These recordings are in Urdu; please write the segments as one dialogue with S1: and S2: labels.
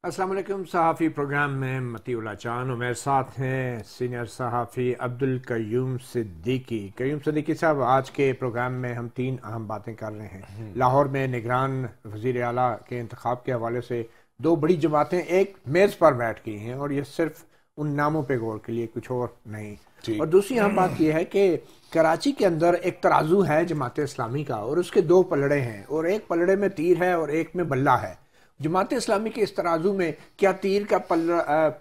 S1: السلام علیکم. صحافی پروگرام میں متی اللہ چان اور میرے ساتھ ہیں سینئر صحافی عبدالقیوم صدیقی. قیوم صدیقی صاحب، آج کے پروگرام میں ہم تین اہم باتیں کر رہے ہیں. لاہور میں نگران وزیر اعلیٰ کے انتخاب کے حوالے سے دو بڑی جماعتیں ایک میز پر بیٹھ گئی ہیں اور یہ صرف ان ناموں پہ غور کے لیے، کچھ اور نہیں. اور دوسری اہم بات یہ ہے کہ کراچی کے اندر ایک ترازو ہے جماعت اسلامی کا، اور اس کے دو پلڑے ہیں، اور ایک پلڑے میں تیر ہے اور ایک میں بلہ ہے. جماعت اسلامی کے اس ترازو میں کیا تیر کا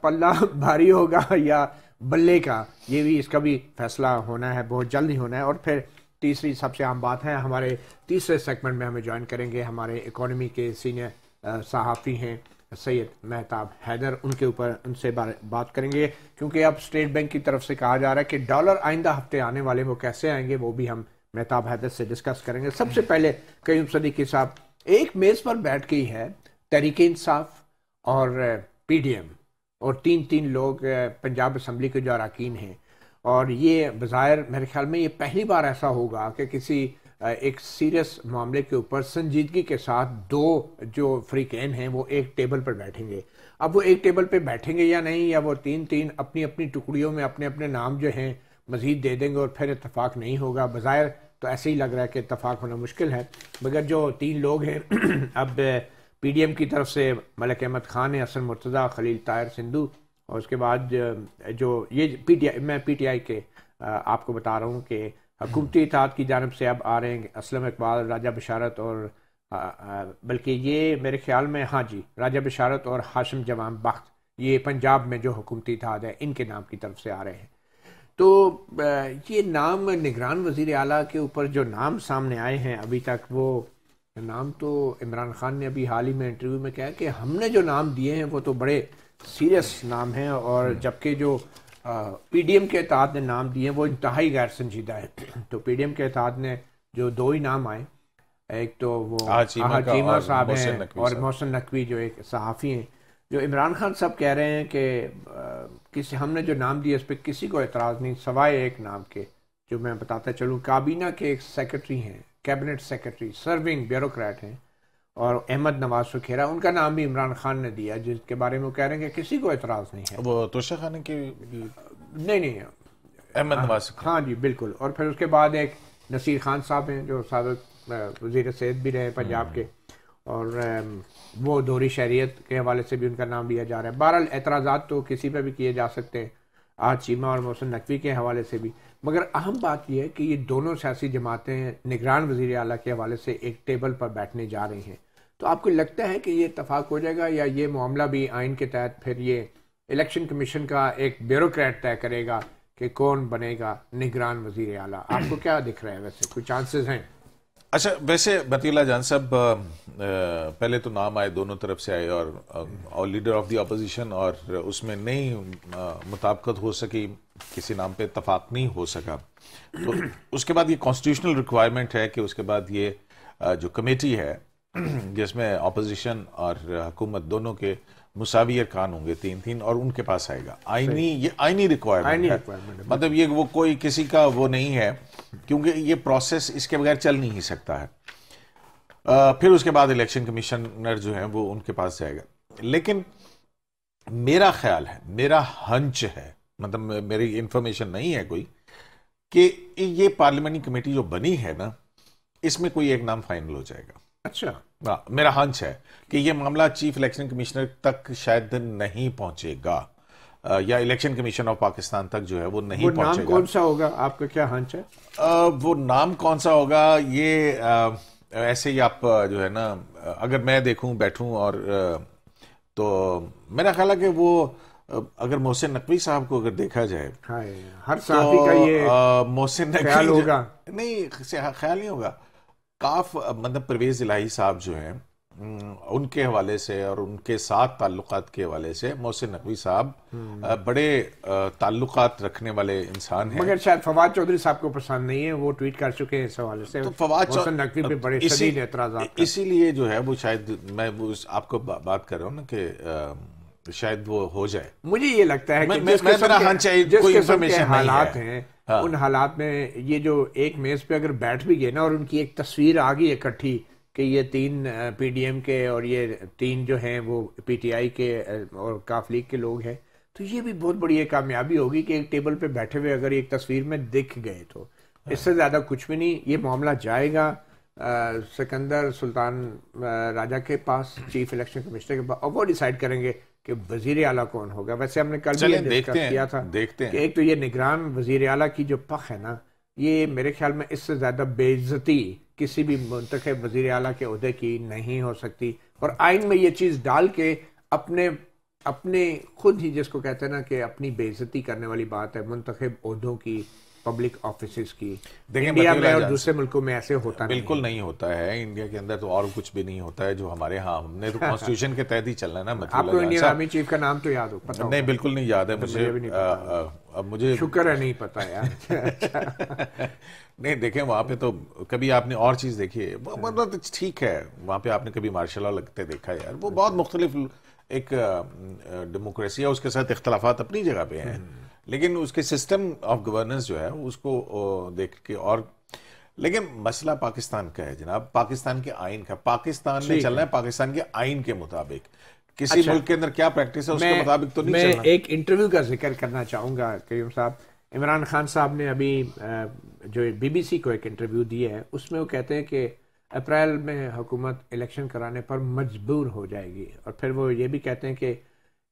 S1: پلہ بھاری ہوگا یا بلے کا؟ یہ بھی، اس کا بھی فیصلہ ہونا ہے، بہت جلد ہی ہونا ہے. اور پھر تیسری سب سے اہم بات ہے، ہمارے تیسرے سیگمنٹ میں ہمیں جوائن کریں گے ہمارے اکانومی کے سینئر صحافی ہیں سید مہتاب حیدر. ان سے بات کریں گے، کیونکہ اب اسٹیٹ بینک کی طرف سے کہا جا رہا ہے کہ ڈالر آئندہ ہفتے آنے والے وہ کیسے آئیں گے، وہ بھی ہم مہتاب حیدر سے ڈسکس کریں گے. سب سے پہلے قیوم صدیقی صاحب، ایک میز پر بیٹھ گئی ہے تحریک انصاف اور پی ڈی ایم، اور تین لوگ پنجاب اسمبلی کے جو اراکین ہیں، اور یہ بظاہر میرے خیال میں یہ پہلی بار ایسا ہوگا کہ کسی ایک سیریس معاملے کے اوپر سنجیدگی کے ساتھ دو جو فریقین ہیں وہ ایک ٹیبل پر بیٹھیں گے. اب وہ ایک ٹیبل پہ بیٹھیں گے یا نہیں، یا وہ تین اپنی اپنی ٹکڑیوں میں اپنے اپنے نام جو ہیں مزید دے دیں گے اور پھر اتفاق نہیں ہوگا. بظاہر تو ایسے ہی لگ رہا ہے کہ اتفاق ہونا مشکل ہے، مگر جو تین لوگ ہیں اب پی ڈی ایم کی طرف سے ملک احمد خان ہے، حسن مرتضیٰ، خلیل طاہر سندھو، اور اس کے بعد جو یہ پی ٹی آئی کے آپ کو بتا رہا ہوں کہ حکومتی اتحاد کی جانب سے اب آ رہے ہیں اسلم اقبال، راجہ بشارت، اور بلکہ یہ میرے خیال میں راجہ بشارت اور ہاشم جوان بخت، یہ پنجاب میں جو حکومتی اتحاد ہے ان کے نام کی طرف سے آ رہے ہیں. تو یہ نام نگران وزیر اعلیٰ کے اوپر جو نام سامنے آئے ہیں ابھی تک، وہ نام تو عمران خان نے ابھی حال ہی میں انٹرویو میں کہا کہ ہم نے جو نام دیے ہیں وہ تو بڑے سیریس نام ہیں، اور جبکہ جو پی ڈی ایم کے اتحاد نے نام دیے ہیں وہ انتہائی غیر سنجیدہ ہے. تو پی ڈی ایم کے اتحاد نے جو دو ہی نام آئے، ایک تو وہ چیمہ صاحب ہیں اور محسن نقوی جو ایک صحافی ہیں، جو عمران خان صاحب کہہ رہے ہیں کہ ہم نے جو نام دیا اس پہ کسی کو اعتراض نہیں سوائے ایک نام کے، جو میں بتاتا چلوں. کابینہ کے ایک سیکرٹری ہیں، کیبنٹ سیکرٹری، سرونگ بیوروکریٹ ہیں، اور احمد نواز سکھیرا، ان کا نام بھی عمران خان نے دیا، جس کے بارے میں وہ کہہ رہے ہیں کہ کسی کو اعتراض نہیں ہے.
S2: وہ توشہ خانے کی
S1: نہیں
S2: احمد نواز سکھیرا،
S1: ہاں جی بالکل. اور پھر اس کے بعد ایک نصیر خان صاحب ہیں جو سابق وزیر صحت بھی رہے پنجاب کے، اور وہ دوہری شہریت کے حوالے سے بھی ان کا نام لیا جا رہا ہے. بہرحال اعتراضات تو کسی پہ بھی کیے جا سکتے ہیں، چیمہ اور محسن نقوی کے حوالے سے بھی، مگر اہم بات یہ ہے کہ یہ دونوں سیاسی جماعتیں نگران وزیر اعلیٰ کے حوالے سے ایک ٹیبل پر بیٹھنے جا رہی ہیں. تو آپ کو لگتا ہے کہ یہ اتفاق ہو جائے گا، یا یہ معاملہ بھی آئین کے تحت پھر یہ الیکشن کمیشن کا ایک بیوروکریٹ طے کرے گا کہ کون بنے گا نگران وزیر اعلیٰ؟ آپ کو کیا دکھ رہا ہے؟ ویسے کوئی چانسز ہیں؟
S2: اچھا، ویسے بطی اللہ جان صاحب، پہلے تو نام آئے، دونوں طرف سے آئے، اور لیڈر آف دی اپوزیشن، اور اس میں نہیں مطابقت ہو سکی، کسی نام پہ اتفاق نہیں ہو سکا. تو اس کے بعد یہ کانسٹیٹیوشنل ریکوائرمنٹ ہے کہ اس کے بعد یہ جو کمیٹی ہے جس میں اپوزیشن اور حکومت دونوں کے مساوی ارکان ہوں گے، تین، اور ان کے پاس آئے گا. یہ آئینی ریکوائرمنٹ ہے، مطلب یہ وہ کوئی کسی کا وہ نہیں ہے، کیونکہ یہ پروسیس اس کے بغیر چل نہیں سکتا ہے. پھر اس کے بعد الیکشن کمیشنر جو ہیں وہ ان کے پاس جائے گا. لیکن میرا خیال ہے، میرا ہنچ ہے، مطلب میری انفارمیشن نہیں ہے کوئی، کہ یہ پارلیمنٹری کمیٹی جو بنی ہے نا، اس میں کوئی ایک نام فائنل ہو جائے گا.
S1: اچھا،
S2: میرا ہنچ ہے کہ یہ معاملہ چیف الیکشن کمیشنر تک شاید نہیں پہنچے گا، یا الیکشن کمیشن آف پاکستان تک جو ہے وہ نہیں پہنچے گا.
S1: وہ نام کون سا ہوگا؟ آپ کا کیا ہنچ ہے؟
S2: وہ نام کون سا ہوگا، یہ ایسے ہی آپ جو ہے نا، اگر میں دیکھوں بیٹھوں، اور تو میرا خیال ہے کہ وہ اگر محسن نقوی صاحب کو اگر دیکھا جائے،
S1: ہر صحافی کا یہ
S2: محسن
S1: خیال
S2: نقوی
S1: ہوگا.
S2: نہیں، خیال نہیں ہوگا. مطلب پرویز الہی صاحب جو ہیں، ان کے حوالے سے اور ان کے ساتھ تعلقات کے حوالے سے محسن نقوی صاحب بڑے تعلقات رکھنے والے انسان ہیں. مگر
S1: شاید فواد چودھری صاحب کو پسند نہیں ہے، وہ ٹویٹ کر چکے ہیں اس حوالے سے. محسن نقوی پہ بڑے شدید اعتراضات،
S2: اسی لیے جو ہے وہ شاید میں آپ کو بات کر رہا ہوں نا کہ شاید وہ ہو جائے.
S1: مجھے یہ لگتا ہے کہ جس قسم کے حالات ہیں، ان حالات میں یہ جو ایک میز پہ اگر بیٹھ بھی گئے نا، اور ان کی ایک تصویر آ گئی اکٹھی کہ یہ 3 پی ڈی ایم کے اور یہ 3 جو ہیں وہ پی ٹی آئی کے اور کاف لیگ کے لوگ ہیں، تو یہ بھی بہت بڑی ایک کامیابی ہوگی کہ ایک ٹیبل پہ بیٹھے ہوئے اگر ایک تصویر میں دکھ گئے تو اس سے زیادہ کچھ بھی نہیں. یہ معاملہ جائے گا سکندر سلطان راجہ کے پاس، چیف الیکشن کمشنر کے پاس، اور وہ ڈیسائیڈ کریں گے کہ وزیر اعلیٰ کون ہوگا. ویسے ہم نے کل بھی ڈسکس کیا تھا کہ ایک تو یہ نگران وزیر اعلیٰ کی جو پخ ہے نا، یہ میرے خیال میں اس سے زیادہ بے عزتی کسی بھی منتخب وزیر اعلیٰ کے عہدے کی نہیں ہو سکتی. اور آئین میں یہ چیز ڈال کے اپنے خود ہی، جس کو کہتے ہیں نا کہ اپنی بے عزتی کرنے والی بات ہے منتخب عہدوں کی، پبلک آفیسز کی. انڈیا میں اور دوسرے ملکوں میں ایسے ہوتا نہیں،
S2: بالکل نہیں ہوتا ہے. انڈیا کے اندر تو اور کچھ بھی نہیں ہوتا ہے جو ہمارے ہاں. ہم نے تو کانسٹیٹیوشن کے تحت ہی چلنا ہے نا.
S1: آپ کو انڈین آرمی چیف کا نام تو یاد ہو؟ پتہ
S2: نہیں، بالکل نہیں یاد ہے مجھے. اب مجھے
S1: شکر ہے نہیں پتا یار.
S2: نہیں دیکھیں، وہاں پہ تو کبھی آپ نے اور چیز دیکھی ہے؟ ٹھیک ہے، وہاں پہ آپ نے کبھی مارشل لا لگتے دیکھا ہے؟ یار وہ بہت مختلف ایک ڈیموکریسی ہے، اس کے ساتھ اختلافات اپنی جگہ پہ ہیں، لیکن اس کے سسٹم آف گورننس جو ہے اس کو دیکھ کے. اور لیکن مسئلہ پاکستان کا ہے جناب، پاکستان کے آئین کا. پاکستان میں چلنا ہے پاکستان کے آئین کے مطابق. کسی ملک کے اندر کیا پریکٹس ہے اس کے مطابق تو نہیں چلنا.
S1: میں ایک انٹرویو کا ذکر کرنا چاہوں گا قیوم صاحب. عمران خان صاحب نے ابھی جو بی بی سی کو ایک انٹرویو دیا ہے، اس میں وہ کہتے ہیں کہ اپریل میں حکومت الیکشن کرانے پر مجبور ہو جائے گی. اور پھر وہ یہ بھی کہتے ہیں کہ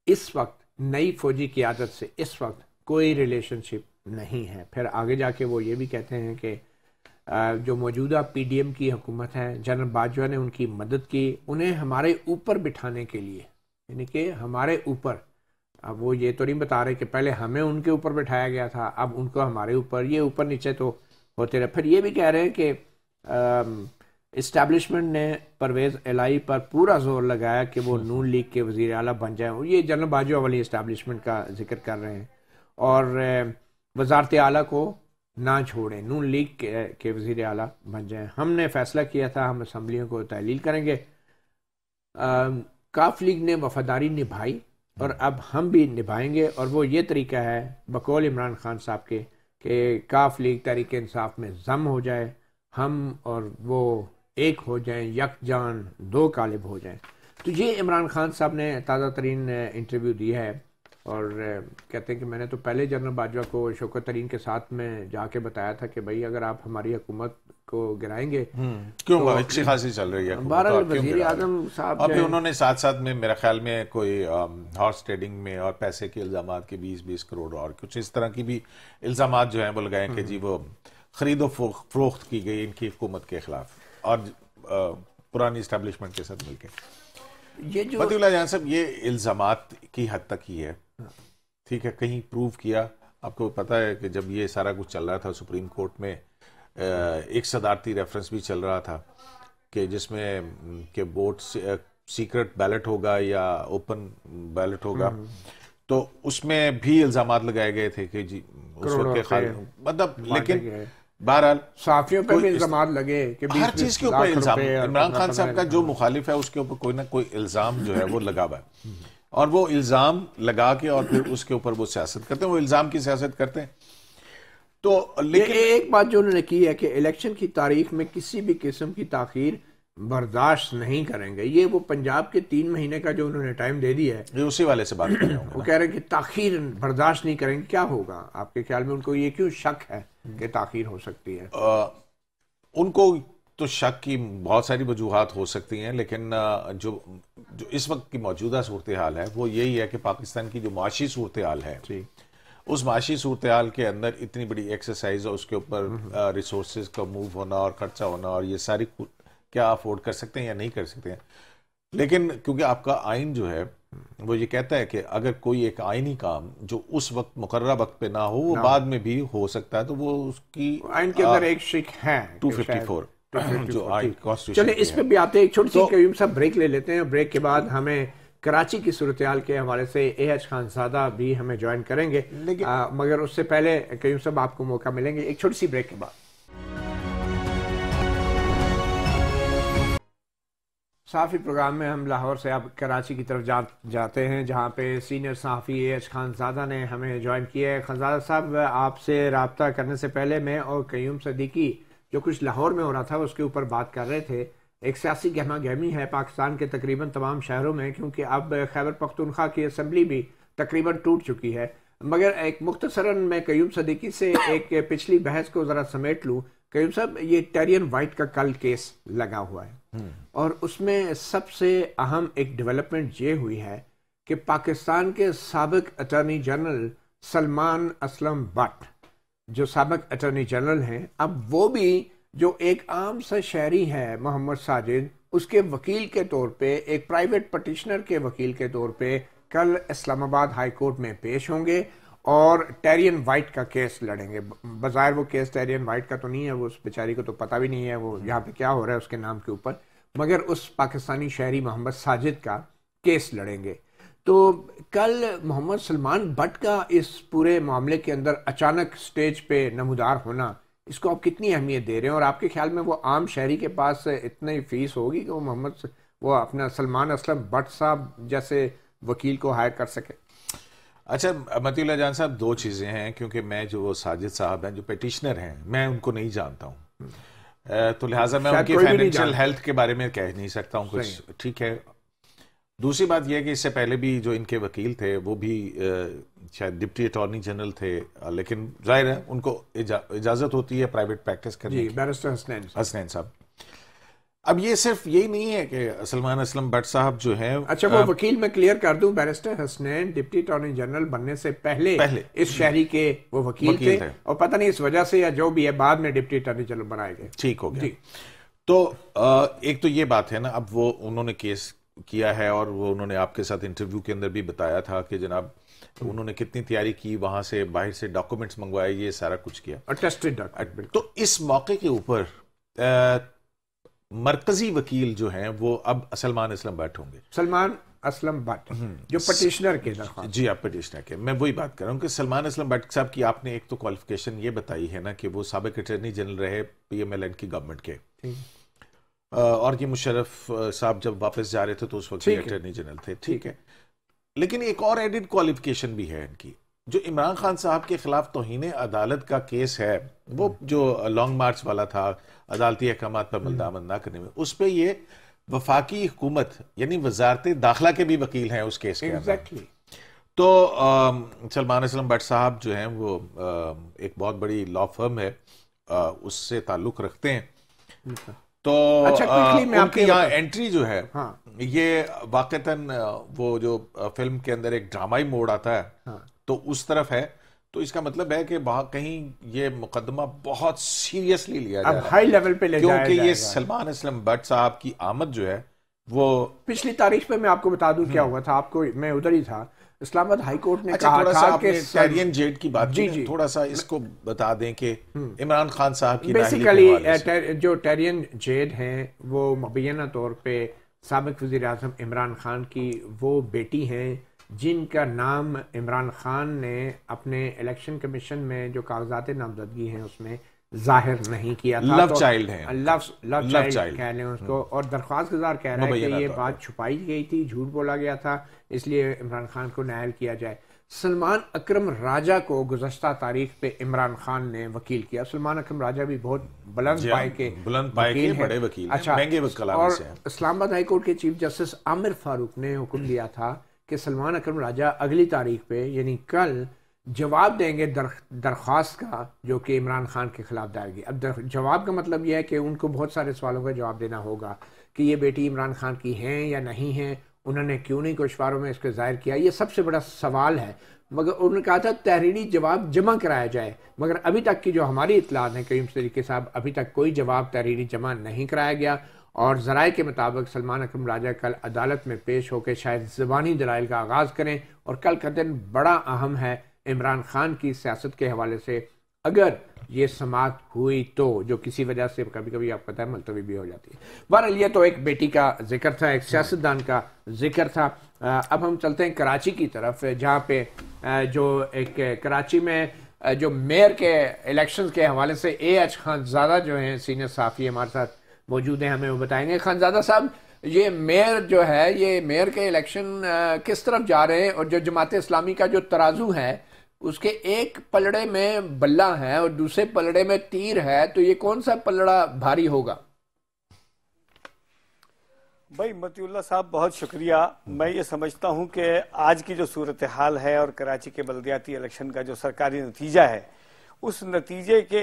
S1: اس وقت نئی فوجی قیادت سے اس وقت کوئی ریلیشن شپ نہیں ہے. پھر آگے جا کے وہ یہ بھی کہتے ہیں کہ جو موجودہ پی ڈی ایم کی حکومت ہے، جنرل باجوہ نے ان کی مدد کی انہیں ہمارے اوپر بٹھانے کے لیے، یعنی کہ ہمارے اوپر. اب وہ یہ تو نہیں بتا رہے کہ پہلے ہمیں ان کے اوپر بٹھایا گیا تھا، اب ان کو ہمارے اوپر، یہ اوپر نیچے تو ہوتے رہے. پھر یہ بھی کہہ رہے ہیں کہ اسٹیبلشمنٹ نے پرویز الہی پر پورا زور لگایا کہ وہ نون لیگ کے وزیر اعلیٰ بن جائیں. یہ جنرل باجوہ والی اسٹیبلشمنٹ کا ذکر کر رہے ہیں. اور وزارت اعلیٰ کو نہ چھوڑیں، نون لیگ کے وزیر اعلیٰ بن جائیں. ہم نے فیصلہ کیا تھا ہم اسمبلیوں کو تحلیل کریں گے. کاف لیگ نے وفاداری نبھائی اور اب ہم بھی نبھائیں گے. اور وہ یہ طریقہ ہے بقول عمران خان صاحب کے کہ کاف لیگ تحریک انصاف میں ضم ہو جائے، ہم اور وہ ایک ہو جائیں، یکجان دو غالب ہو جائیں. تو یہ عمران خان صاحب نے تازہ ترین انٹرویو دیا ہے. اور کہتے ہیں کہ میں نے تو پہلے جنرل باجوہ کو شوکت ترین کے ساتھ میں جا کے بتایا تھا کہ بھائی اگر آپ ہماری حکومت کو گرائیں گے
S2: کیوں اچھی خاصی چل رہی ہے.
S1: بہرحال وزیر اعظم صاحب
S2: ابھی انہوں نے ساتھ ساتھ میں میرا خیال میں کوئی ہارس ٹریڈنگ میں اور پیسے کے الزامات کے 20 کروڑ اور کچھ اس طرح کی بھی الزامات جو ہیں وہ لگائیں کہ جی وہ خرید و فروخت کی گئی ان کی حکومت کے خلاف اور پرانی اسٹیبلشمنٹ کے ساتھ مل کے.
S1: یہ جو
S2: بدی اللہ جان صاحب یہ الزامات کی حد تک ہی ہے، ٹھیک ہے، کہیں پروو کیا. آپ کو پتا ہے کہ جب یہ سارا کچھ چل رہا تھا سپریم کورٹ میں ایک صدارتی ریفرنس بھی چل رہا تھا کہ جس میں کہ ووٹ سیکرٹ بیلٹ ہوگا یا اوپن بیلٹ ہوگا، تو اس میں بھی الزامات لگائے گئے تھے کہ جی اس وقت مطلب. لیکن بہرحال
S1: صحافیوں پہ بھی الزامات لگے کہ
S2: ہر چیز کے اوپر الزام. عمران خان صاحب کا جو مخالف ہے اس کے اوپر کوئی نہ کوئی الزام جو ہے وہ لگا ہوا ہے، اور وہ الزام لگا کے اور پھر اس کے اوپر وہ سیاست کرتے ہیں، وہ الزام کی سیاست کرتے ہیں. تو لیکن
S1: ایک بات جو انہوں نے کی ہے کہ الیکشن کی تاریخ میں کسی بھی قسم کی تاخیر برداشت نہیں کریں گے. یہ وہ پنجاب کے 3 مہینے کا جو انہوں نے ٹائم دے دیا ہے،
S2: یہ اسی والے سے بات کر رہے ہوں.
S1: وہ کہہ رہے ہیں کہ تاخیر برداشت نہیں کریں گے. کیا ہوگا آپ کے خیال میں؟ ان کو یہ کیوں شک ہے کہ تاخیر ہو سکتی ہے؟
S2: ان کو تو شک کی بہت ساری وجوہات ہو سکتی ہیں، لیکن جو اس وقت کی موجودہ صورتحال ہے وہ یہی ہے کہ پاکستان کی جو معاشی صورتحال ہے، اس معاشی صورتحال کے اندر اتنی بڑی ایکسرسائز اور اس کے اوپر ریسورسز کا موو ہونا اور خرچہ ہونا اور یہ ساری کیا افورڈ کر سکتے ہیں یا نہیں کر سکتے ہیں. لیکن کیونکہ آپ کا آئین جو ہے وہ یہ کہتا ہے کہ اگر کوئی ایک آئینی کام جو اس وقت مقررہ وقت پہ نہ ہو وہ بعد میں بھی ہو سکتا ہے، تو وہ اس کی
S1: آئین کے اندر ایک شک ہے
S2: 254 جو آئین کانسٹیٹیوشن.
S1: چلیں اس پہ بھی آتے ہیں، ایک چھوٹی سی قیوم صاحب بریک لے لیتے ہیں. بریک کے بعد ہمیں کراچی کی صورتحال کے حوالے سے اے ایچ خان زادہ بھی ہمیں جوائن کریں گے، مگر اس سے پہلے قیوم صاحب آپ کو موقع ملیں گے ایک چھوٹی سی بریک کے بعد. صحافی پروگرام میں ہم لاہور سے اب کراچی کی طرف جاتے ہیں، جہاں پہ سینئر صحافی اے ایچ خان زادہ نے ہمیں جوائن کیا ہے. خان زادہ صاحب، آپ سے رابطہ کرنے سے پہلے میں اور قیوم صدیقی جو کچھ لاہور میں ہو رہا تھا اس کے اوپر بات کر رہے تھے. ایک سیاسی گہما گہمی ہے پاکستان کے تقریباً تمام شہروں میں، کیونکہ اب خیبر پختونخوا کی اسمبلی بھی تقریباً ٹوٹ چکی ہے. مگر ایک مختصراً میں قیوم صدیقی سے ایک پچھلی بحث کو ذرا سمیٹ لوں. قیوم صاحب، یہ ٹیرین وائٹ کا کل کیس لگا ہوا ہے، اور اس میں سب سے اہم ایک ڈیولپمنٹ یہ ہوئی ہے کہ پاکستان کے سابق attorney general Salman Aslam but, جو سابق اٹارنی جنرل ہیں، اب وہ بھی جو ایک عام سا شہری ہے محمد ساجد، اس کے وکیل کے طور پہ، ایک پرائیویٹ پٹیشنر کے وکیل کے طور پہ کل اسلام آباد ہائی کورٹ میں پیش ہوں گے اور ٹیرین وائٹ کا کیس لڑیں گے. بظاہر وہ کیس ٹیرین وائٹ کا تو نہیں ہے، وہ اس بیچاری کو تو پتہ بھی نہیں ہے وہ یہاں پہ کیا ہو رہا ہے اس کے نام کے اوپر، مگر اس پاکستانی شہری محمد ساجد کا کیس لڑیں گے. تو کل محمد سلمان بٹ کا اس پورے معاملے کے اندر اچانک سٹیج پہ نمودار ہونا، اس کو آپ کتنی اہمیت دے رہے ہیں؟ اور آپ کے خیال میں وہ عام شہری کے پاس اتنی فیس ہوگی کہ وہ اپنا سلمان اسلم بٹ صاحب جیسے وکیل کو ہائر کر سکے؟
S2: اچھا متی اللہ جان صاحب، دو چیزیں ہیں، کیونکہ میں جو ساجد صاحب ہیں جو پیٹیشنر ہیں میں ان کو نہیں جانتا ہوں، تو لہٰذا میں ان کی فائنینشیل ہیلتھ کے بارے میں کہہ نہیں سکتا ہوں کچھ. ٹھیک ہے. دوسری بات یہ ہے کہ اس سے پہلے بھی جو ان کے وکیل تھے وہ بھی شاید ڈپٹی اٹارنی جنرل تھے، لیکن ظاہر ہے ان کو اجازت ہوتی ہے پرائیویٹ پریکٹس کرنے کی.
S1: بیرسٹر
S2: حسنین صاحب. اب یہ صرف یہی نہیں ہے کہ سلمان اسلم بٹ صاحب جو ہیں،
S1: اچھا وہ وکیل میں کلیئر کر دوں، barrister Hasnain deputy attorney general بننے سے پہلے اس شہری کے وہ وکیل تھے، اور پتہ نہیں اس وجہ سے یا جو بھی ہے بعد میں ڈپٹی اٹارنی جنرل بنائے گئے.
S2: ٹھیک ہو گیا. تو ایک تو یہ بات ہے نا، اب وہ انہوں نے کیس کیا ہے، اور وہ انہوں نے آپ کے ساتھ انٹرویو کے اندر بھی بتایا تھا کہ جناب انہوں نے کتنی تیاری کی، وہاں سے باہر سے ڈاکومنٹس منگوائے، یہ سارا کچھ کیا. تو اس موقع کے اوپر مرکزی وکیل جو ہیں وہ اب سلمان اسلم بٹ ہوں گے.
S1: سلمان اسلم بٹ جو پٹیشنر کے درخواست.
S2: جی آپ پٹیشنر کے، میں وہی بات کر رہا ہوں کہ سلمان اسلم بٹ صاحب کی آپ نے ایک تو کوالیفیکیشن یہ بتائی ہے نا کہ وہ سابق اٹارنی جنرل رہے PMLN کی گورنمنٹ کے، اور یہ مشرف صاحب جب واپس جا رہے تھے تو اس وقت اٹارنی جنرل تھے. ٹھیک ہے. لیکن ایک اور ایڈڈ کوالیفیکیشن بھی ہے ان کی، جو عمران خان صاحب کے خلاف توہین عدالت کا کیس ہے، وہ جو لانگ مارچ والا تھا عدالتی احکامات پر ملدامت نہ کرنے میں، اس پہ یہ وفاقی حکومت یعنی وزارت داخلہ کے بھی وکیل ہیں اس کیس کے اندر. تو سلمان اسلم بٹ صاحب جو ہیں وہ ایک بہت بڑی لا فرم ہے، اس سے تعلق رکھتے ہیں. تو ان کی یہاں انٹری جو ہے یہ واقعتاً وہ جو فلم کے اندر ایک ڈرامائی موڑ آتا ہے تو اس طرف ہے. تو اس کا مطلب ہے کہ وہاں کہیں یہ مقدمہ بہت سیریسلی لیا جا رہا ہے،
S1: ہائی لیول پہ لے جایا
S2: کیونکہ یہ سلمان اسلم بٹ صاحب کی آمد جو ہے وہ
S1: پچھلی تاریخ پہ میں آپ کو بتا دوں کیا ہوا تھا. آپ کو میں ادھر ہی تھا، اسلام آباد ہائی کورٹ نے کہا تھا کہ
S2: ٹیرین جیڈ کی بات کی، تھوڑا سا اس کو بتا دیں کہ عمران خان صاحب کی
S1: بیسیکلی جو ٹیرین جیڈ ہیں وہ مبینہ طور پہ سابق وزیر اعظم عمران خان کی وہ بیٹی ہیں جن کا نام عمران خان نے اپنے الیکشن کمیشن میں جو کاغذات نامزدگی ہیں اس میں ظاہر نہیں کیا تھا.
S2: لو چائلڈ ہیں،
S1: لو چائلڈ کہہ لیں اس کو. اور درخواست گزار کہہ رہا ہے کہ یہ بات چھپائی گئی تھی، جھوٹ بولا گیا تھا، اس لیے عمران خان کو نائل کیا جائے. سلمان اکرم راجہ کو گزشتہ تاریخ پہ عمران خان نے وکیل کیا. سلمان اکرم راجہ بھی بہت بلند پائے کے بڑے وکیل ہیں. اچھا، اور اسلام آباد ہائی کورٹ کے چیف جسٹس عامر فاروق نے حکم دیا تھا کہ سلمان اکرم راجہ اگلی تاریخ پہ یعنی کل جواب دیں گے درخواست کا جو کہ عمران خان کے خلاف دائر کی. اب جواب کا مطلب یہ ہے کہ ان کو بہت سارے سوالوں کا جواب دینا ہوگا کہ یہ بیٹی عمران خان کی ہیں یا نہیں ہیں، انہوں نے کیوں نہیں کوششاروں میں اس کو ظاہر کیا، یہ سب سے بڑا سوال ہے. مگر انہوں نے کہا تھا تحریری جواب جمع کرایا جائے، مگر ابھی تک کی جو ہماری اطلاعات ہیں قیوم صدیقی صاحب، ابھی تک کوئی جواب تحریری جمع نہیں کرایا گیا. اور ذرائع کے مطابق سلمان اکرم راجہ کل عدالت میں پیش ہو کے شاید زبانی دلائل کا آغاز کریں. اور کل کا دن بڑا اہم ہے عمران خان کی سیاست کے حوالے سے. اگر یہ سماعت ہوئی تو جو کسی وجہ سے کبھی کبھی آپ پتہ ہے ملتوی بھی ہو جاتی ہے. بہرحال یہ تو ایک بیٹی کا ذکر تھا، ایک سیاستدان کا ذکر تھا. اب ہم چلتے ہیں کراچی کی طرف، جہاں پہ جو ایک کراچی میں جو میئر کے الیکشن کے حوالے سے AH خانزادہ جو ہیں سینئر صحافی ہمارے ساتھ موجود ہیں، ہمیں وہ بتائیں گے. خانزادہ صاحب، یہ میئر جو ہے، یہ میئر کے الیکشن کس طرف جا رہے ہیں؟ اور جو جماعت اسلامی کا جو ترازو ہے اس کے ایک پلڑے میں بلہ ہے اور دوسرے پلڑے میں تیر ہے، تو یہ کون سا پلڑا بھاری ہوگا؟
S3: بھائی متی اللہ صاحب بہت شکریہ. میں یہ سمجھتا ہوں کہ آج کی جو صورتحال ہے اور کراچی کے بلدیاتی الیکشن کا جو سرکاری نتیجہ ہے، اس نتیجے کے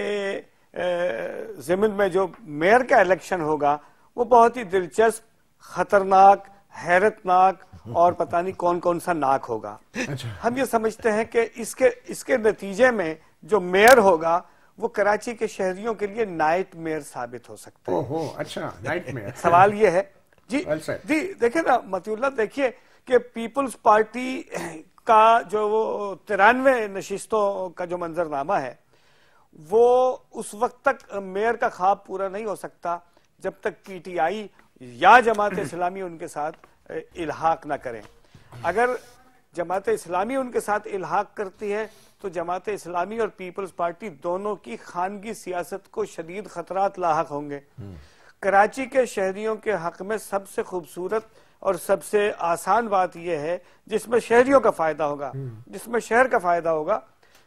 S3: ضمن میں جو میئر کا الیکشن ہوگا وہ بہت ہی دلچسپ، خطرناک، حیرت ناک اور پتہ نہیں کون کون سا ناک ہوگا. ہم یہ سمجھتے ہیں کہ اس کے نتیجے میں جو میئر ہوگا وہ کراچی کے شہریوں کے لیے نائٹ میئر ثابت ہو سکتا ہے.
S1: اچھا، نائٹ میئر.
S3: سوال یہ ہے جی دیکھیں نا متی اللہ، دیکھیے کہ پیپلز پارٹی کا جو 93 نشستوں کا جو منظرنامہ ہے وہ اس وقت تک میئر کا خواب پورا نہیں ہو سکتا جب تک پی ٹی آئی یا جماعت اسلامی ان کے ساتھ الحاق نہ کریں. اگر جماعت اسلامی ان کے ساتھ الحاق کرتی ہے تو جماعت اسلامی اور پیپلز پارٹی دونوں کی خانگی سیاست کو شدید خطرات لاحق ہوں گے. کراچی کے شہریوں کے حق میں سب سے خوبصورت اور سب سے آسان بات یہ ہے جس میں شہریوں کا فائدہ ہوگا، جس میں شہر کا فائدہ ہوگا،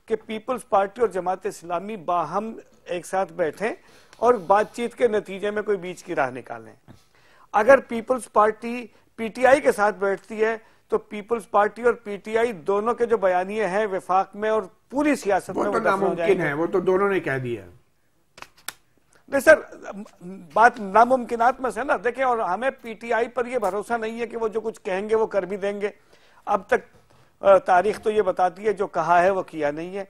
S3: کہ پیپلز پارٹی اور جماعت اسلامی باہم ایک ساتھ بیٹھیں اور بات چیت کے نتیجے میں کوئی بیچ کی راہ نکالیں. اگر پیپلز پارٹی پی ٹی آئی کے ساتھ بیٹھتی ہے تو پیپلز پارٹی اور پی ٹی آئی دونوں کے جو بیانیے ہیں وفاق میں اور پوری سیاست میں وہ دفن ہو جائیں گے.
S1: وہ تو دونوں نے کہہ دیا.
S3: نہیں سر، بات ناممکنات میں سے نا. دیکھیں، اور ہمیں پی ٹی آئی پر یہ بھروسہ نہیں ہے کہ وہ جو کچھ کہیں گے وہ کر بھی دیں گے. اب تک تاریخ تو یہ بتاتی ہے جو کہا ہے وہ کیا نہیں ہے،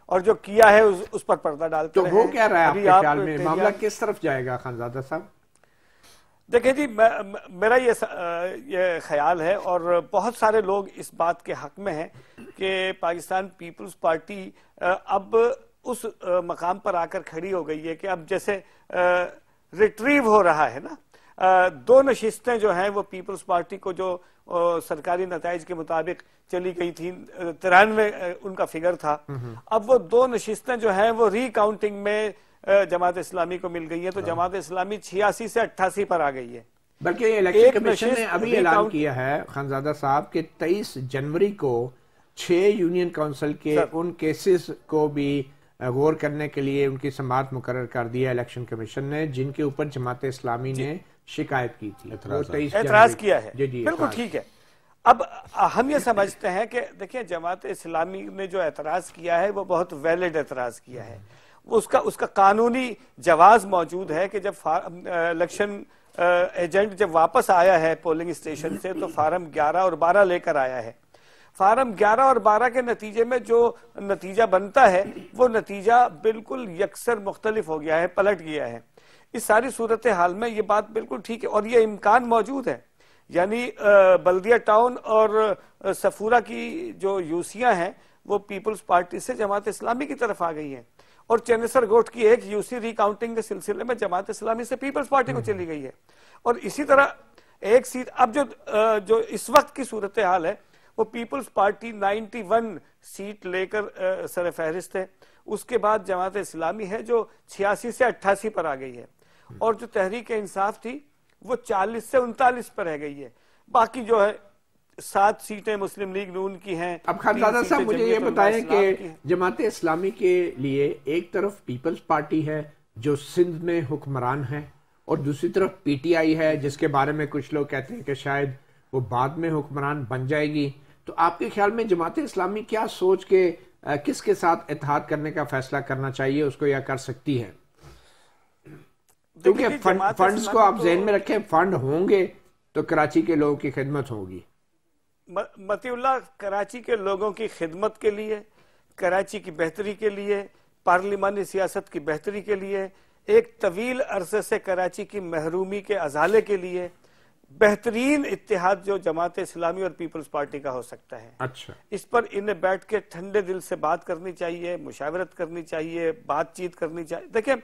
S3: اور جو کیا ہے اس پر پردہ ڈالتے ہیں.
S1: تو ہو کیا رہا ہے آپ کے خیال میں؟ معاملہ کس طرف جائے گا خانزادہ صاحب؟
S3: دیکھیں جی، میرا یہ خیال ہے اور بہت سارے لوگ اس بات کے حق میں ہیں کہ پاکستان پیپلز پارٹی اب اس مقام پر آ کر کھڑی ہو گئی ہے کہ اب جیسے ریٹریو ہو رہا ہے نا. 2 نشستیں جو ہیں وہ پیپلز پارٹی کو جو سرکاری نتائج کے مطابق چلی گئی تھی، 93 ان کا فگر تھا، اب وہ 2 نشستیں جو ہیں وہ ری کاؤنٹنگ میں جماعت اسلامی کو مل گئی ہے. تو جماعت اسلامی 86 سے 88 پر آ گئی ہے.
S1: بلکہ الیکشن کمیشن نے ابھی اعلان کیا ہے خانزادہ صاحب کہ 23 جنوری کو 6 یونین کونسل کے ان کیسز کو بھی غور کرنے کے لیے ان کی سماعت مقرر کر دیا الیکشن کمیشن نے، جن کے اوپر جماعت اسلامی نے شکایت کی تھی،
S3: اعتراض کیا ہے. بالکل ٹھیک ہے. اب ہم یہ سمجھتے ہیں کہ دیکھیں جماعت اسلامی نے جو اعتراض کیا ہے وہ بہت ویلڈ اعتراض کیا ہے. اس کا قانونی جواز موجود ہے کہ جب الیکشن ایجنٹ جب واپس آیا ہے پولنگ اسٹیشن سے تو فارم 11 اور 12 لے کر آیا ہے. فارم 11 اور 12 کے نتیجے میں جو نتیجہ بنتا ہے وہ نتیجہ بالکل یکسر مختلف ہو گیا ہے، پلٹ گیا ہے. اس ساری صورتحال میں یہ بات بالکل ٹھیک ہے اور یہ امکان موجود ہے. یعنی بلدیہ ٹاؤن اور سفورہ کی جو یوسیاں ہیں وہ پیپلز پارٹی سے جماعت اسلامی کی طرف آ گئی ہیں، اور چینسر گوٹ کی ایک یوسی ری کاؤنٹنگ کے سلسلے میں جماعت اسلامی سے پیپلز پارٹی کو چلی گئی ہے. اور اسی طرح ایک سیٹ اب جو اس وقت کی صورتحال ہے وہ پیپلز پارٹی 91 سیٹ لے کر سر فہرست ہے. اس کے بعد جماعت اسلامی ہے جو 86 سے 88 پر آ گئی ہے، اور جو تحریک انصاف تھی وہ 40 سے 39 پر رہ گئی ہے. باقی جو ہے 7 سیٹیں مسلم لیگ نون کی ہیں.
S1: اب خانزادہ صاحب مجھے یہ بتائیں کہ جماعت اسلامی کے لیے ایک طرف پیپلز پارٹی ہے جو سندھ میں حکمران ہے، اور دوسری طرف پی ٹی آئی ہے جس کے بارے میں کچھ لوگ کہتے ہیں کہ شاید وہ بعد میں حکمران بن جائے گی. تو آپ کے خیال میں جماعت اسلامی کیا سوچ کے کس کے ساتھ اتحاد کرنے کا فیصلہ کرنا چاہیے اس کو یا کر سکتی ہے؟ کیونکہ فنڈز کو آپ ذہن میں رکھیں، فنڈ ہوں گے تو کراچی کے لوگوں کی خدمت ہوگی.
S3: متی اللہ، کراچی کے لوگوں کی خدمت کے لیے، کراچی کی بہتری کے لیے، پارلیمانی سیاست کی بہتری کے لیے، ایک طویل عرصے سے کراچی کی محرومی کے ازالے کے لیے بہترین اتحاد جو جماعت اسلامی اور پیپلز پارٹی کا ہو سکتا ہے.
S1: اچھا،
S3: اس پر انہیں بیٹھ کے ٹھنڈے دل سے بات کرنی چاہیے، مشاورت کرنی چاہیے، بات چیت کرنی چاہیے. دیکھیں،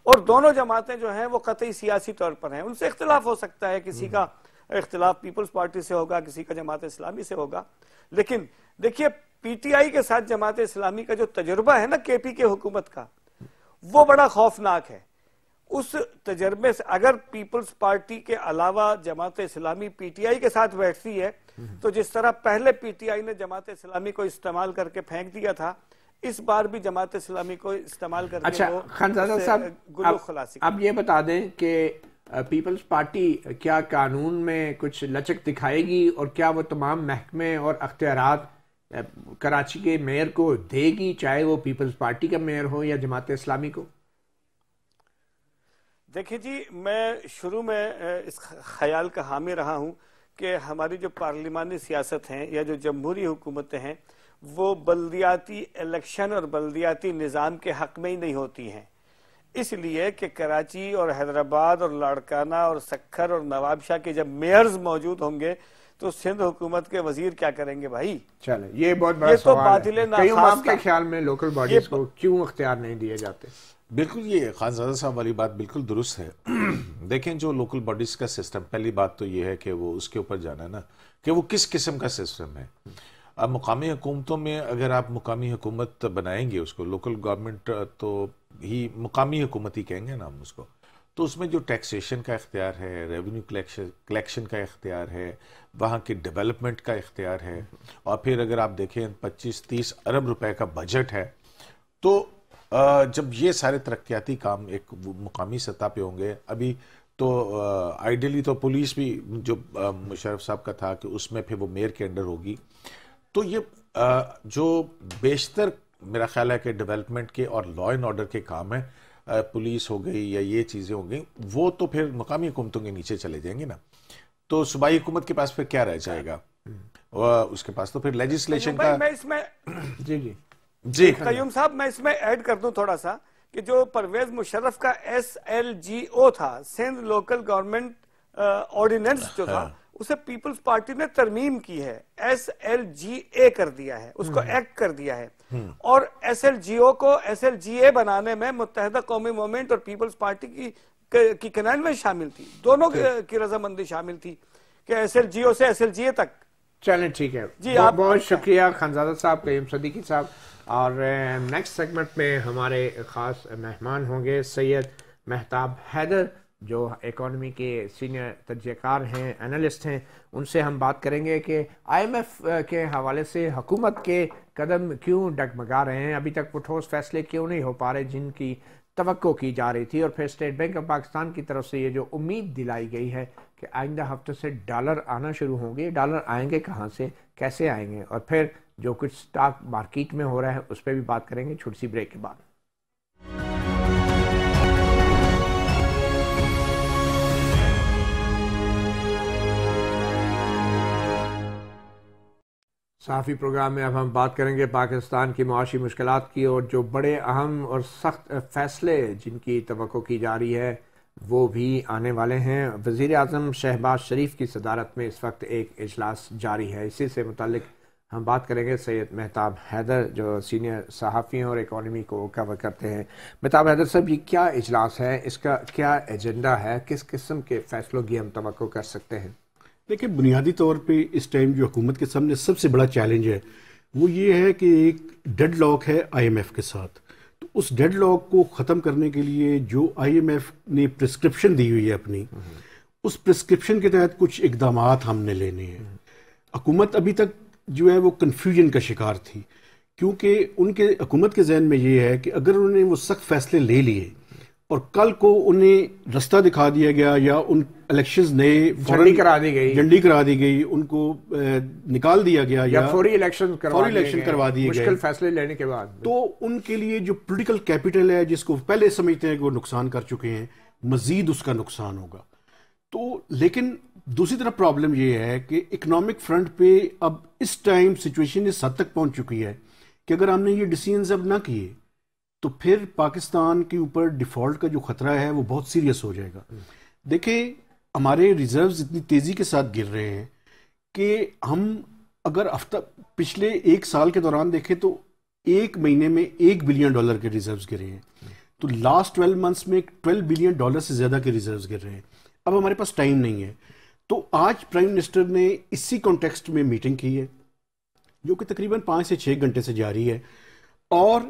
S3: اور دونوں جماعتیں جو ہیں وہ قطعی سیاسی طور پر ہیں، ان سے اختلاف ہو سکتا ہے، کسی کا اختلاف پیپلز پارٹی سے ہوگا، کسی کا جماعت اسلامی سے ہوگا، لیکن دیکھیے پی ٹی آئی کے ساتھ جماعت اسلامی کا جو تجربہ ہے نا کے پی کے حکومت کا، وہ بڑا خوفناک ہے. اس تجربے سے اگر پیپلز پارٹی کے علاوہ جماعت اسلامی پی ٹی آئی کے ساتھ بیٹھتی ہے تو جس طرح پہلے پی ٹی آئی نے جماعت اسلامی کو استعمال کر کے پھینک دیا تھا، اس بار بھی جماعت اسلامی کو استعمال کر کے
S1: اچھا خانزادہ صاحب اب یہ بتا دیں کہ پیپلز پارٹی کیا قانون میں کچھ لچک دکھائے گی اور کیا وہ تمام محکمے اور اختیارات کراچی کے میئر کو دے گی، چاہے وہ پیپلز پارٹی کا میئر ہو یا جماعت اسلامی کو؟
S3: دیکھیں جی، میں شروع میں اس خیال کا حامی رہا ہوں کہ ہماری جو پارلیمانی سیاست ہیں یا جو جمہوری حکومتیں ہیں وہ بلدیاتی الیکشن اور بلدیاتی نظام کے حق میں ہی نہیں ہوتی ہیں، اس لیے کہ کراچی اور حیدرآباد اور لاڑکانہ اور سکھر اور نواب شاہ کے جب میئرز موجود ہوں گے تو سندھ حکومت کے وزیر کیا کریں گے بھائی؟
S1: چلیں، یہ بہت بڑا سوال ہے۔ آپ کے خیال میں لوکل باڈیز کو کیوں اختیار نہیں دیے جاتے؟
S2: بالکل، یہ خانزادہ صاحب والی بات بالکل درست ہے۔ دیکھیں، جو لوکل باڈیز کا سسٹم، پہلی بات تو یہ ہے کہ وہ اس کے اوپر جانا ہے نا کہ وہ کس قسم کا سسٹم ہے۔ اب مقامی حکومتوں میں اگر آپ مقامی حکومت بنائیں گے اس کو، لوکل گورنمنٹ تو ہی مقامی حکومت ہی کہیں گے نا ہم اس کو، تو اس میں جو ٹیکسیشن کا اختیار ہے، ریونیو کلیکشن کا اختیار ہے، وہاں کی ڈیولپمنٹ کا اختیار ہے، اور پھر اگر آپ دیکھیں 25-30 ارب روپے کا بجٹ ہے، تو جب یہ سارے ترقیاتی کام ایک مقامی سطح پہ ہوں گے، ابھی تو آئیڈیلی تو پولیس بھی جو مشرف صاحب کا تھا کہ اس میں پھر وہ میئر کے انڈر ہوگی، تو یہ جو بیشتر میرا خیال ہے کہ ڈیولپمنٹ کے اور لا اینڈ آرڈر کے کام ہیں، پولیس ہو گئی یا یہ چیزیں ہو گئی، وہ تو پھر مقامی حکومتوں کے نیچے چلے جائیں گے نا، تو صوبائی حکومت کے پاس پھر کیا رہ جائے گا؟ اس کے پاس تو پھر لیجسلیشن کا۔
S3: میں اس میں
S2: جی
S3: قیوم صاحب، میں اس میں ایڈ کر دوں تھوڑا سا کہ جو پرویز مشرف کا SLGO تھا، سندھ لوکل گورنمنٹ آرڈیننس جو تھا، اسے پیپلز پارٹی نے ترمیم کی ہے، SLGA کر دیا ہے، اس کو ایکٹ کر دیا ہے، اور SLGO کو SLGA بنانے میں متحدہ قومی موومنٹ اور پیپلز پارٹی کی کنائنمنٹ شامل تھی، دونوں کی رضامندی شامل تھی کہ SLGO سے SLGA تک۔
S1: چلیں ٹھیک ہے
S3: جی، آپ
S1: بہت شکریہ خانزادہ صاحب، قیوم صدیقی صاحب۔ اور نیکسٹ سیگمنٹ میں ہمارے خاص مہمان ہوں گے سید مہتاب حیدر، جو اکانومی کے سینئر تجزیہ کار ہیں، اینالسٹ ہیں۔ ان سے ہم بات کریں گے کہ IMF کے حوالے سے حکومت کے قدم کیوں ڈگمگا رہے ہیں، ابھی تک وہ ٹھوس فیصلے کیوں نہیں ہو پا رہے جن کی توقع کی جا رہی تھی، اور پھر اسٹیٹ بینک آف پاکستان کی طرف سے یہ جو امید دلائی گئی ہے کہ آئندہ ہفتے سے ڈالر آنا شروع ہوں گے، ڈالر آئیں گے کہاں سے، کیسے آئیں گے، اور پھر جو کچھ سٹاک مارکیٹ میں ہو رہا ہے اس پہ بھی بات کریں گے چھوٹی سی بریک کے بعد۔ صحافی پروگرام میں اب ہم بات کریں گے پاکستان کی معاشی مشکلات کی، اور جو بڑے اہم اور سخت فیصلے جن کی توقع کی جا رہی ہے وہ بھی آنے والے ہیں۔ وزیر اعظم شہباز شریف کی صدارت میں اس وقت ایک اجلاس جاری ہے، اسی سے متعلق ہم بات کریں گے سید مہتاب حیدر، جو سینئر صحافی ہیں اور اکانومی کو کور کرتے ہیں۔ مہتاب حیدر صاحب، یہ کیا اجلاس ہے، اس کا کیا ایجنڈا ہے، کس قسم کے فیصلوں کی ہم توقع کر سکتے ہیں؟
S4: دیکھیں، بنیادی طور پہ اس ٹائم جو حکومت کے سامنے سب سے بڑا چیلنج ہے وہ یہ ہے کہ ایک ڈیڈ لاک ہے IMF کے ساتھ، تو اس ڈیڈ لاک کو ختم کرنے کے لیے جو IMF نے پرسکرپشن دی ہوئی ہے اپنی، اس پرسکرپشن کے تحت کچھ اقدامات ہم نے لینے ہیں۔ حکومت ابھی تک جو ہے وہ کنفیوژن کا شکار تھی، کیونکہ ان کے حکومت کے ذہن میں یہ ہے کہ اگر انہوں نے وہ سخت فیصلے لے لیے اور کل کو انہیں رستہ دکھا دیا گیا یا ان الیکشنز نئے
S1: جھنڈی
S4: کرا دی گئی، ان کو نکال دیا گیا یا
S1: فوری الیکشن
S4: کروا دیے گئے
S1: مشکل فیصلے لینے کے بعد،
S4: تو ان کے لیے جو پولیٹیکل کیپٹل ہے جس کو پہلے سمجھتے ہیں کہ وہ نقصان کر چکے ہیں، مزید اس کا نقصان ہوگا۔ تو لیکن دوسری طرف پرابلم یہ ہے کہ اکنامک فرنٹ پہ اب اس ٹائم سچویشن اس حد تک پہنچ چکی ہے کہ اگر ہم نے یہ ڈیسیژنز اب نہ کیے تو پھر پاکستان کے اوپر ڈیفالٹ کا جو خطرہ ہے وہ بہت سیریس ہو جائے گا۔ دیکھیں، ہمارے ریزروز اتنی تیزی کے ساتھ گر رہے ہیں کہ ہم اگر پچھلے ایک سال کے دوران دیکھیں تو ایک مہینے میں $1 بلین کے ریزروز گرے ہیں، تو لاسٹ 12 منتھس میں $12 بلین سے زیادہ کے ریزروز گر رہے ہیں۔ اب ہمارے پاس ٹائم نہیں ہے، تو آج پرائم منسٹر نے اسی کانٹیکسٹ میں میٹنگ کی ہے جو کہ تقریباً 5 سے 6 گھنٹے سے جاری ہے، اور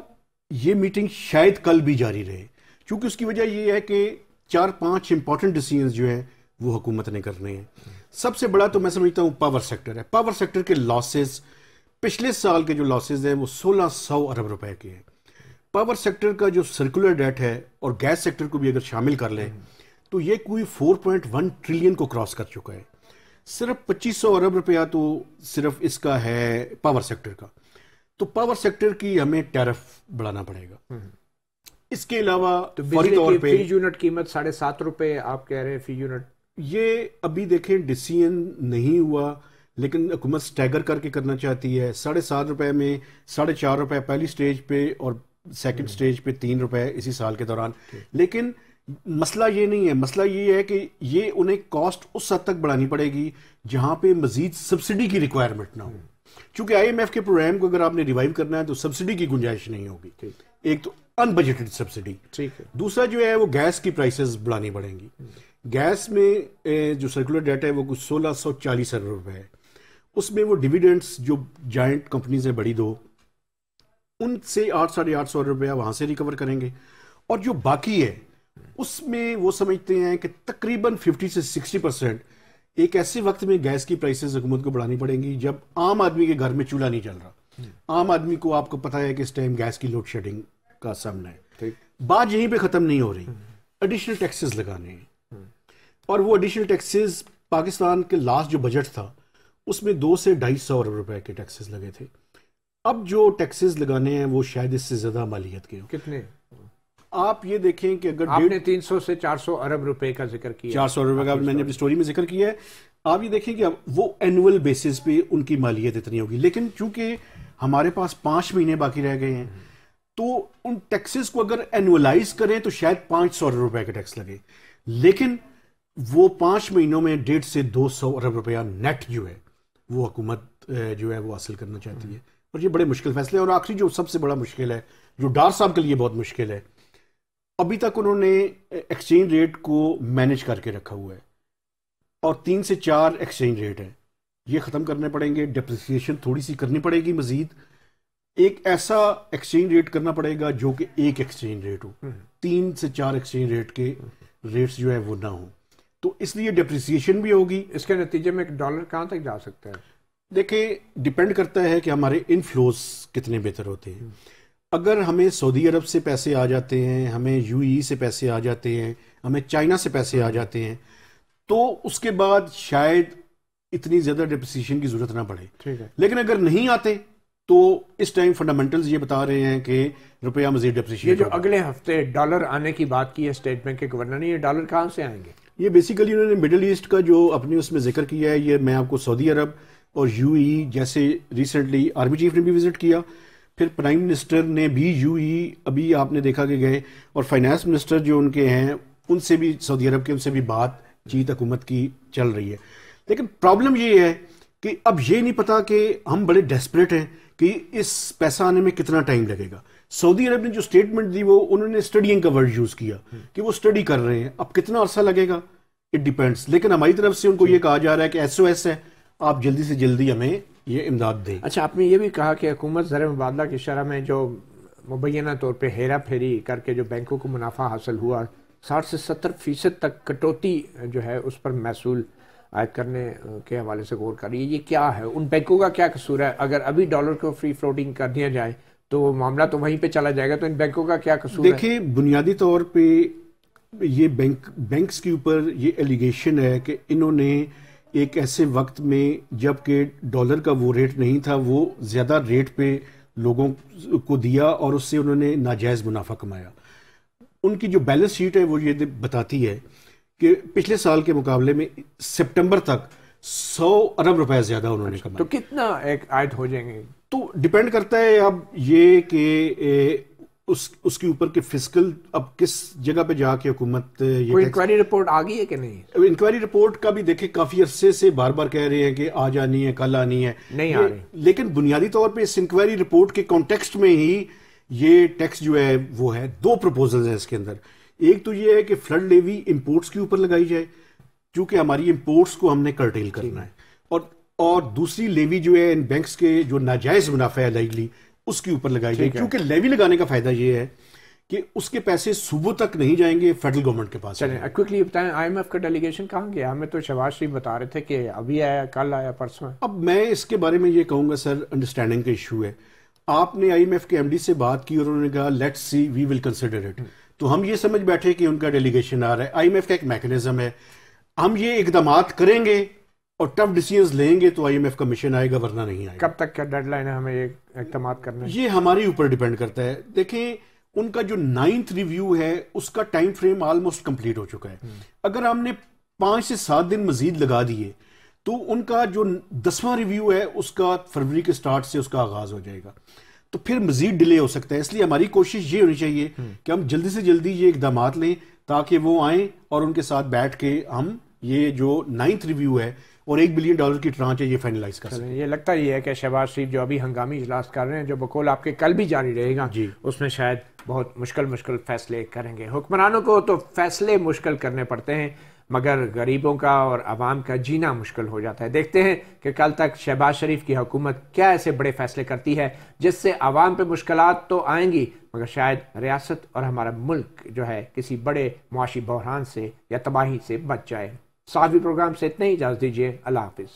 S4: یہ میٹنگ شاید کل بھی جاری رہے، کیونکہ اس کی وجہ یہ ہے کہ 4-5 امپورٹنٹ ڈیسیژنز جو ہیں وہ حکومت نے کرنے ہیں۔ سب سے بڑا تو میں سمجھتا ہوں پاور سیکٹر ہے۔ پاور سیکٹر کے لاسز، پچھلے سال کے جو لاسز ہیں وہ 1600 ارب روپے کے ہیں۔ پاور سیکٹر کا جو سرکولر ڈیٹ ہے اور گیس سیکٹر کو بھی اگر شامل کر لیں تو یہ کوئی 4.1 ٹریلین کو کراس کر چکا ہے. صرف 2500 ارب روپیہ تو صرف اس کا ہے پاور سیکٹر کا. تو پاور سیکٹر کی ہمیں ٹیرف بڑھانا پڑے گا. اس کے علاوہ
S1: فوری طور پہ فی یونٹ قیمت 7.5 روپے آپ کہہ رہے ہیں فی یونٹ.
S4: یہ ابھی دیکھیں ڈیسیژن نہیں ہوا, لیکن حکومت سٹیگر کر کے کرنا چاہتی ہے. 7.5 روپے میں 4.5 روپے پہلی سٹیج پہ اور سیکنڈ سٹیج پہ 3 روپے اسی سال کے دوران. لیکن مسئلہ یہ نہیں ہے, مسئلہ یہ ہے کہ یہ انہیں کاسٹ اس حد تک بڑھانی پڑے گی جہاں پہ مزید سبسڈی کی ریکوائرمنٹ نہ ہو. چونکہ آئی ایم ایف کے پروگرام کو اگر آپ نے ریوائیو کرنا ہے تو سبسڈی کی گنجائش نہیں ہوگی. ایک تو ان بجٹڈ سبسڈی, دوسرا جو ہے وہ گیس کی پرائسز بڑھانی پڑیں گی. گیس میں جو سرکولر ڈیٹا ہے وہ کچھ 1640 ارب روپے ہے. اس میں وہ ڈیویڈنڈس جو جائنٹ کمپنیز ہیں بڑی دو, ان سے 800-850 ارب روپیہ وہاں سے ریکور کریں گے. اور جو باقی ہے اس میں وہ سمجھتے ہیں کہ تقریباً 50 سے 60% ایک ایسے وقت میں گیس کی پرائسز حکومت کو بڑھانی پڑیں گی جب عام آدمی کے گھر میں چولہا نہیں چل رہا. عام آدمی کو آپ کو پتہ ہے کہ اس ٹائم گیس کی لوڈ شیڈنگ کا سامنا ہے. بات یہیں پہ ختم نہیں ہو رہی, ایڈیشنل ٹیکسز لگانے ہیں. اور وہ ایڈیشنل ٹیکسز پاکستان کے لاسٹ جو بجٹ تھا اس میں 200 سے 250 ارب روپے کے ٹیکسز لگے تھے. اب جو ٹیکسز لگانے ہیں وہ شاید اس سے زیادہ مالیت کے.
S1: کتنے؟
S4: آپ یہ دیکھیں کہ اگر
S1: آپ نے 300 سے 400 ارب روپے کا ذکر کیا,
S4: 400 ارب روپے کا میں نے اپنی سٹوری میں ذکر کیا ہے. آپ یہ دیکھیں کہ وہ اینول بیسس پہ ان کی مالیت اتنی ہوگی. لیکن چونکہ ہمارے پاس 5 مہینے باقی رہ گئے ہیں تو ان ٹیکسز کو اگر اینولائز کریں تو شاید 500 ارب روپے کا ٹیکس لگے. لیکن وہ 5 مہینوں میں 150 سے 200 ارب روپیہ نیٹ جو ہے وہ حکومت جو ہے وہ حاصل کرنا چاہتی ہے. اور یہ بڑے مشکل فیصلے. اور آخری جو سب سے بڑا مشکل ہے, جو ڈار صاحب کے لیے بہت مشکل ہے, ابھی تک انہوں نے ایکسچینج ریٹ کو مینج کر کے رکھا ہوا ہے اور 3 سے 4 ایکسچینج ریٹ ہیں. یہ ختم کرنے پڑیں گے. ڈپریسیشن تھوڑی سی کرنی پڑے گی مزید. ایک ایسا ایکسچینج ریٹ کرنا پڑے گا جو کہ ایک ایکسچینج ریٹ ہو, 3 سے 4 ایکسچینج ریٹ کے ریٹس جو ہے وہ نہ ہوں. تو اس لیے ڈپریسیشن بھی ہوگی.
S1: اس کے نتیجے میں ڈالر کہاں تک جا سکتا ہے؟
S4: دیکھیں ڈیپینڈ کرتا ہے کہ ہمارے انفلوز کتنے بہتر ہوتے ہیں. اگر ہمیں سعودی عرب سے پیسے آ جاتے ہیں, ہمیں یو ای سے پیسے آ جاتے ہیں, ہمیں چائنا سے پیسے آ جاتے ہیں, تو اس کے بعد شاید اتنی زیادہ ڈپریسیشن کی ضرورت نہ پڑے. لیکن اگر نہیں آتے تو اس ٹائم فنڈامنٹلز یہ بتا رہے ہیں کہ روپیہ مزید ڈپریسیشن.
S1: یہ جو اگلے ہفتے ڈالر آنے کی بات کی ہے اسٹیٹ بینک کے گورنر نے, یہ ڈالر کہاں سے آئیں گے؟
S4: یہ بیسیکلی انہوں نے مڈل ایسٹ کا جو اپنے اس میں ذکر کیا ہے. یہ میں آپ کو سعودی عرب اور یو ای, جیسے ریسنٹلی آرمی چیف نے بھی وزٹ کیا, پھر پرائم منسٹر نے بھی یو ای ابھی آپ نے دیکھا کہ گئے, اور فائنانس منسٹر جو ان کے ہیں ان سے بھی سعودی عرب کے ان سے بھی بات چیت حکومت کی چل رہی ہے. لیکن پرابلم یہ ہے کہ اب یہ نہیں پتا کہ ہم بڑے ڈیسپریٹ ہیں کہ اس پیسہ آنے میں کتنا ٹائم لگے گا. سعودی عرب نے جو اسٹیٹمنٹ دی وہ انہوں نے اسٹڈینگ کا ورڈ یوز کیا کہ وہ اسٹڈی کر رہے ہیں. اب کتنا عرصہ لگے گا اٹ ڈیپینڈس. لیکن ہماری طرف سے ان کو یہ کہا جا رہا ہے کہ ایس او ایس ہے, آپ جلدی سے جلدی ہمیں یہ امداد دیں.
S1: اچھا, آپ نے یہ بھی کہا کہ حکومت زر مبادلہ کی شرح میں جو مبینہ طور پہ ہیرا پھیری کر کے جو بینکوں کو منافع حاصل ہوا 60 سے 70% تک کٹوتی جو ہے اس پر محصول عائد کرنے کے حوالے سے غور کر رہی ہے. یہ کیا ہے؟ ان بینکوں کا کیا قصور ہے؟ اگر ابھی ڈالر کو فری فلوٹنگ کر دیا جائے تو معاملہ تو وہیں پہ چلا جائے گا, تو ان بینکوں کا کیا قصور ہے؟
S4: دیکھیں بنیادی طور پہ یہ بینکس کے اوپر یہ ایلیگیشن ہے کہ انہوں نے ایک ایسے وقت میں جب کہ ڈالر کا وہ ریٹ نہیں تھا وہ زیادہ ریٹ پہ لوگوں کو دیا اور اس سے انہوں نے ناجائز منافع کمایا. ان کی جو بیلنس شیٹ ہے وہ یہ بتاتی ہے کہ پچھلے سال کے مقابلے میں سپٹمبر تک 100 ارب روپے زیادہ انہوں نے کمایا.
S1: تو کتنا ایک عائد ہو جائیں گے؟
S4: تو ڈیپینڈ کرتا ہے اب یہ کہ اس کے اوپر کہ فسکل اب کس جگہ پہ جا کے حکومت.
S1: کوئی انکوائری رپورٹ آ گئی ہے کہ نہیں؟
S4: انکوائری رپورٹ کا بھی دیکھیں کافی عرصے سے بار بار کہہ رہے ہیں کہ آ جانی ہے, کل آنی ہے,
S1: نہیں آ رہی.
S4: لیکن بنیادی طور پہ اس انکوائری رپورٹ کے کانٹیکسٹ میں ہی یہ ٹیکس جو ہے وہ ہے. 2 پروپوزلز ہیں اس کے اندر. ایک تو یہ ہے کہ فلڈ لیوی امپورٹس کے اوپر لگائی جائے کیونکہ ہماری امپورٹس کو ہم نے کرٹیل کرنا ہے, اور دوسری لیوی جو ہے ان بینکس کے جو ناجائز منافع ہے لائگلی اس کے اوپر لگائی جائے. کیونکہ لیوی لگانے کا فائدہ یہ ہے کہ اس کے پیسے صوبوں تک نہیں جائیں گے, فیڈرل گورنمنٹ کے پاس.
S1: چلیں کوئکلی بتائیں, آئی ایم ایف کا ڈیلیگیشن کہاں گیا؟ ہمیں تو شہباز شریف بتا رہے تھے کہ ابھی آیا, کل آیا, پرسوں.
S4: اب میں اس کے بارے میں یہ کہوں گا سر, انڈرسٹینڈنگ کا ایشو ہے. آپ نے آئی ایم ایف کے ایم ڈی سے بات کی اور انہوں نے کہا let's see we will consider it. تو ہم یہ سمجھ بیٹھے کہ ان کا ڈیلیگیشن آ رہا ہے. IMF کا ایک میکنزم ہے, ہم یہ اقدامات کریں گے اور ٹف ڈیسیژنز لیں گے تو IMF کا مشن آئے گا, ورنہ نہیں آئے گا.
S1: کب تک کا ڈیڈ لائن ہے ہمیں یہ اقدامات کرنے؟
S4: یہ ہمارے اوپر ڈیپینڈ کرتا ہے. دیکھیں ان کا جو 9th ریویو ہے اس کا ٹائم فریم آلموسٹ کمپلیٹ ہو چکا ہے. اگر ہم نے 5 سے 7 دن مزید لگا دیے تو ان کا جو 10واں ریویو ہے اس کا فروری کے سٹارٹ سے اس کا آغاز ہو جائے گا, تو پھر مزید ڈیلے ہو سکتا ہے. اس لیے ہماری کوشش یہ ہونی چاہیے کہ ہم جلدی سے جلدی یہ اقدامات لیں تاکہ وہ آئیں اور ان کے ساتھ بیٹھ کے ہم یہ جو 9th ریویو ہے اور $1 بلین کی ٹرانچ ہے یہ فائنلائز کر سکیں.
S1: یہ لگتا ہی ہے کہ شہباز شریف جو ابھی ہنگامی اجلاس کر رہے ہیں, جو بقول آپ کے کل بھی جاری رہے گا, اس میں شاید بہت مشکل فیصلے کریں گے. حکمرانوں کو تو فیصلے مشکل کرنے پڑتے ہیں مگر غریبوں کا اور عوام کا جینا مشکل ہو جاتا ہے. دیکھتے ہیں کہ کل تک شہباز شریف کی حکومت کیا ایسے بڑے فیصلے کرتی ہے جس سے عوام پہ مشکلات تو آئیں گی مگر شاید ریاست اور ہمارا ملک جو ہے کسی بڑے معاشی بحران سے یا تباہی سے بچ جائے. صحافی پروگرام سے اتنے ہی اجازت دیجیے. اللہ حافظ.